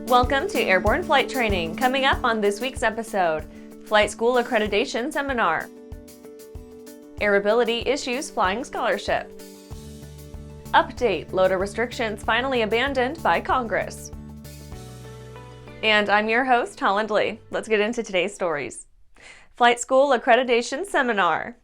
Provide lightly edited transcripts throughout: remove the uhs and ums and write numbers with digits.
Welcome to Airborne Flight Training. Coming up on this week's episode, Flight School Accreditation Seminar. Aerobility issues flying scholarship. Update, LODA restrictions finally abandoned by Congress. And I'm your host, Holland Lee. Let's get into today's stories. Flight School Accreditation Seminar.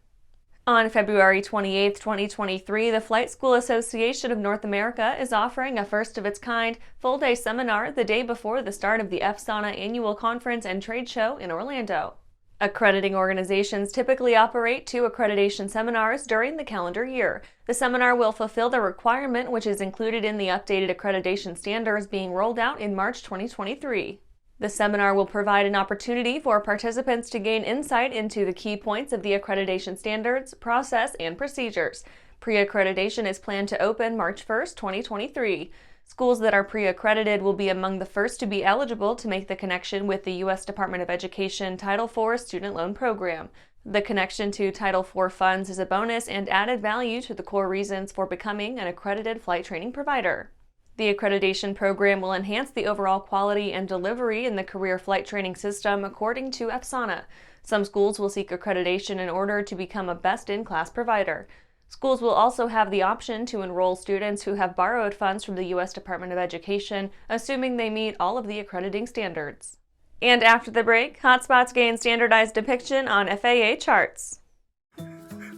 On February 28, 2023, the Flight School Association of North America is offering a first-of-its-kind full-day seminar the day before the start of the FSANA annual conference and trade show in Orlando. Accrediting organizations typically operate 2 accreditation seminars during the calendar year. The seminar will fulfill the requirement which is included in the updated accreditation standards being rolled out in March 2023. The seminar will provide an opportunity for participants to gain insight into the key points of the accreditation standards, process, and procedures. Pre-accreditation is planned to open March 1, 2023. Schools that are pre-accredited will be among the first to be eligible to make the connection with the U.S. Department of Education Title IV Student Loan Program. The connection to Title IV funds is a bonus and added value to the core reasons for becoming an accredited flight training provider. The accreditation program will enhance the overall quality and delivery in the career flight training system according to FSANA. Some schools will seek accreditation in order to become a best-in-class provider. Schools will also have the option to enroll students who have borrowed funds from the U.S. Department of Education, assuming they meet all of the accrediting standards. And after the break, hotspots gain standardized depiction on FAA charts.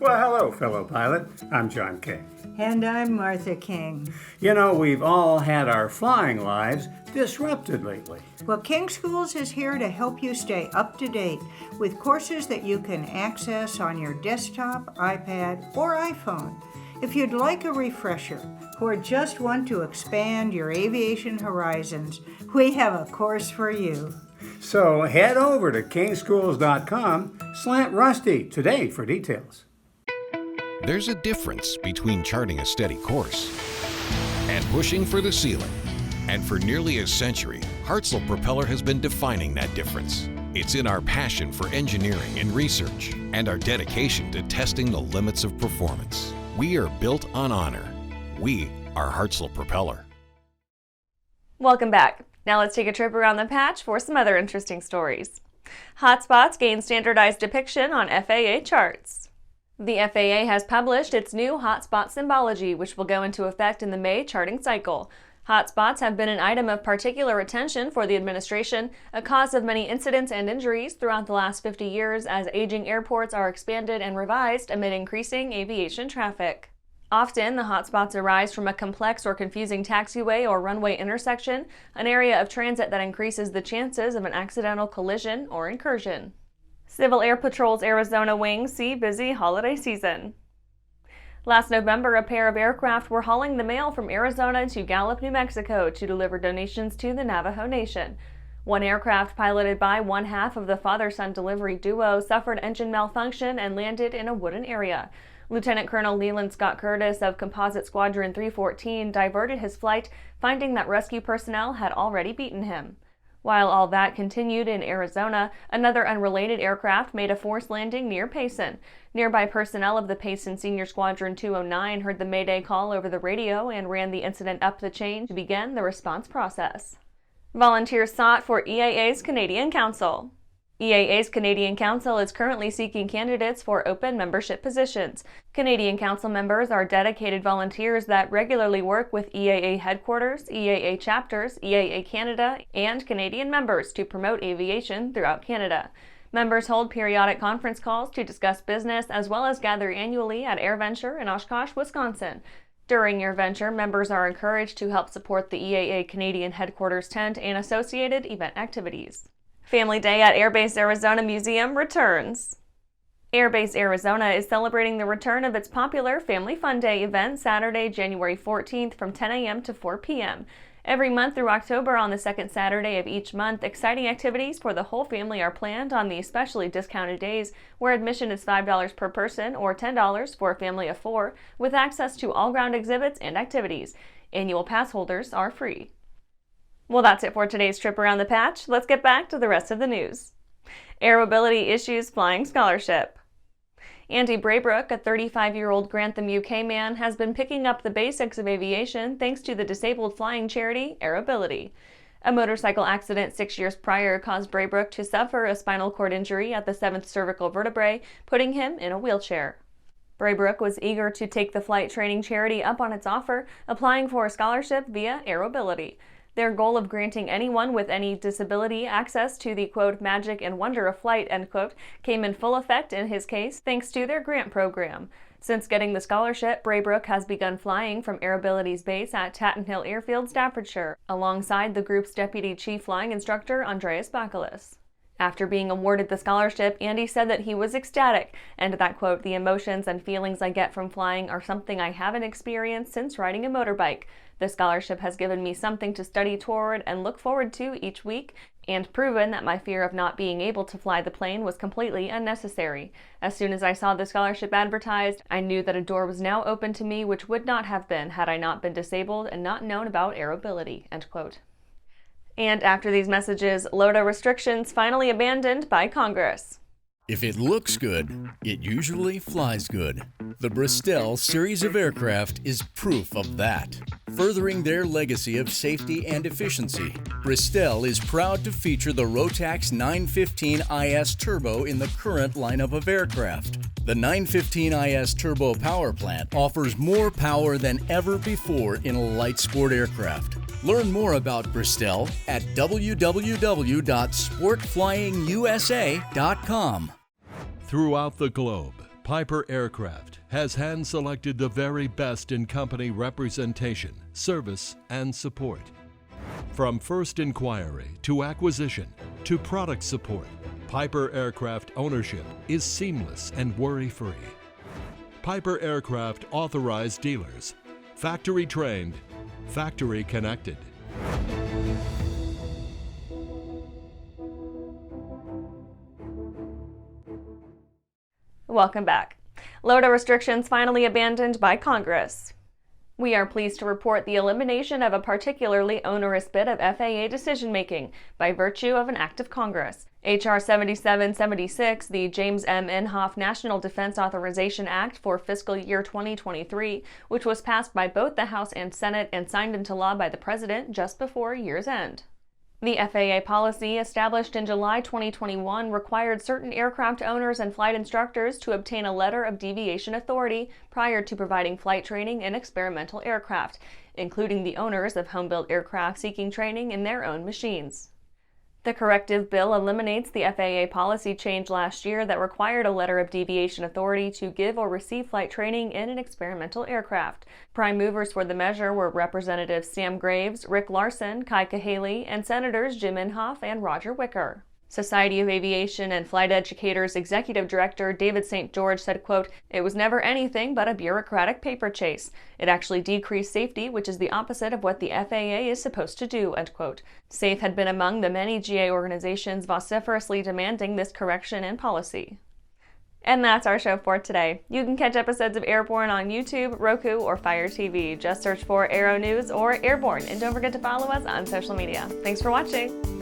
Well, hello, fellow pilot. I'm John King. And I'm Martha King. You know, we've all had our flying lives disrupted lately. Well, King Schools is here to help you stay up to date with courses that you can access on your desktop, iPad, or iPhone. If you'd like a refresher or just want to expand your aviation horizons, we have a course for you. So head over to kingschools.com/rusty today for details. There's a difference between charting a steady course and pushing for the ceiling. And for nearly a century, Hartzell Propeller has been defining that difference. It's in our passion for engineering and research and our dedication to testing the limits of performance. We are built on honor. We are Hartzell Propeller. Welcome back. Now let's take a trip around the patch for some other interesting stories. Hotspots gain standardized depiction on FAA charts. The FAA has published its new hotspot symbology, which will go into effect in the May charting cycle. Hotspots have been an item of particular attention for the administration, a cause of many incidents and injuries throughout the last 50 years as aging airports are expanded and revised amid increasing aviation traffic. Often, the hotspots arise from a complex or confusing taxiway or runway intersection, an area of transit that increases the chances of an accidental collision or incursion. Civil Air Patrol's Arizona wings see busy holiday season. Last November, a pair of aircraft were hauling the mail from Arizona to Gallup, New Mexico to deliver donations to the Navajo Nation. One aircraft, piloted by one half of the father-son delivery duo, suffered engine malfunction and landed in a wooded area. Lieutenant Colonel Leland Scott Curtis of Composite Squadron 314 diverted his flight, finding that rescue personnel had already beaten him. While all that continued in Arizona, another unrelated aircraft made a forced landing near Payson. Nearby personnel of the Payson Senior Squadron 209 heard the Mayday call over the radio and ran the incident up the chain to begin the response process. Volunteers sought for EAA's Canadian Council. EAA's Canadian Council is currently seeking candidates for open membership positions. Canadian Council members are dedicated volunteers that regularly work with EAA headquarters, EAA chapters, EAA Canada, and Canadian members to promote aviation throughout Canada. Members hold periodic conference calls to discuss business as well as gather annually at AirVenture in Oshkosh, Wisconsin. During AirVenture, members are encouraged to help support the EAA Canadian headquarters tent and associated event activities. Family Day at Airbase Arizona Museum returns. Airbase Arizona is celebrating the return of its popular Family Fun Day event Saturday, January 14th from 10 a.m. to 4 p.m. Every month through October on the second Saturday of each month, exciting activities for the whole family are planned on the especially discounted days where admission is $5 per person or $10 for a family of 4, with access to all ground exhibits and activities. Annual pass holders are free. Well, that's it for today's trip around the patch. Let's get back to the rest of the news. Aerobility issues flying scholarship. Andy Braybrook, a 35-year-old Grantham, UK man, has been picking up the basics of aviation thanks to the disabled flying charity Aerobility. A motorcycle accident 6 years prior caused Braybrook to suffer a spinal cord injury at the 7th cervical vertebrae, putting him in a wheelchair. Braybrook was eager to take the flight training charity up on its offer, applying for a scholarship via Aerobility. Their goal of granting anyone with any disability access to the, quote, magic and wonder of flight, end quote, came in full effect in his case thanks to their grant program. Since getting the scholarship, Braybrook has begun flying from Aerobility's base at Tattenhill Airfield, Staffordshire, alongside the group's deputy chief flying instructor, Andreas Bakalis. After being awarded the scholarship, Andy said that he was ecstatic, and that, quote, the emotions and feelings I get from flying are something I haven't experienced since riding a motorbike. The scholarship has given me something to study toward and look forward to each week, and proven that my fear of not being able to fly the plane was completely unnecessary. As soon as I saw the scholarship advertised, I knew that a door was now open to me which would not have been had I not been disabled and not known about Aerobility, end quote. And after these messages, LODA restrictions finally abandoned by Congress. If it looks good, it usually flies good. The Bristol series of aircraft is proof of that. Furthering their legacy of safety and efficiency, Bristol is proud to feature the Rotax 915 IS Turbo in the current lineup of aircraft. The 915 IS Turbo power plant offers more power than ever before in a light sport aircraft. Learn more about Bristol at www.sportflyingusa.com. Throughout the globe, Piper Aircraft has hand-selected the very best in company representation, service, and support. From first inquiry to acquisition to product support, Piper Aircraft ownership is seamless and worry-free. Piper Aircraft authorized dealers, factory trained, factory connected. Welcome back. LODA restrictions finally abandoned by Congress. We are pleased to report the elimination of a particularly onerous bit of FAA decision-making by virtue of an act of Congress. H.R. 7776, the James M. Inhofe National Defense Authorization Act for Fiscal Year 2023, which was passed by both the House and Senate and signed into law by the President just before year's end. The FAA policy, established in July 2021, required certain aircraft owners and flight instructors to obtain a letter of deviation authority prior to providing flight training in experimental aircraft, including the owners of home-built aircraft seeking training in their own machines. The corrective bill eliminates the FAA policy change last year that required a letter of deviation authority to give or receive flight training in an experimental aircraft. Prime movers for the measure were Representatives Sam Graves, Rick Larson, Kai Cahaley, and Senators Jim Inhofe and Roger Wicker. Society of Aviation and Flight Educators Executive Director David St. George said, quote, "It was never anything but a bureaucratic paper chase. It actually decreased safety, which is the opposite of what the FAA is supposed to do," end quote. SAFE had been among the many GA organizations vociferously demanding this correction in policy. And that's our show for today. You can catch episodes of Airborne on YouTube, Roku, or Fire TV. Just search for Aero-News or Airborne, and don't forget to follow us on social media. Thanks for watching.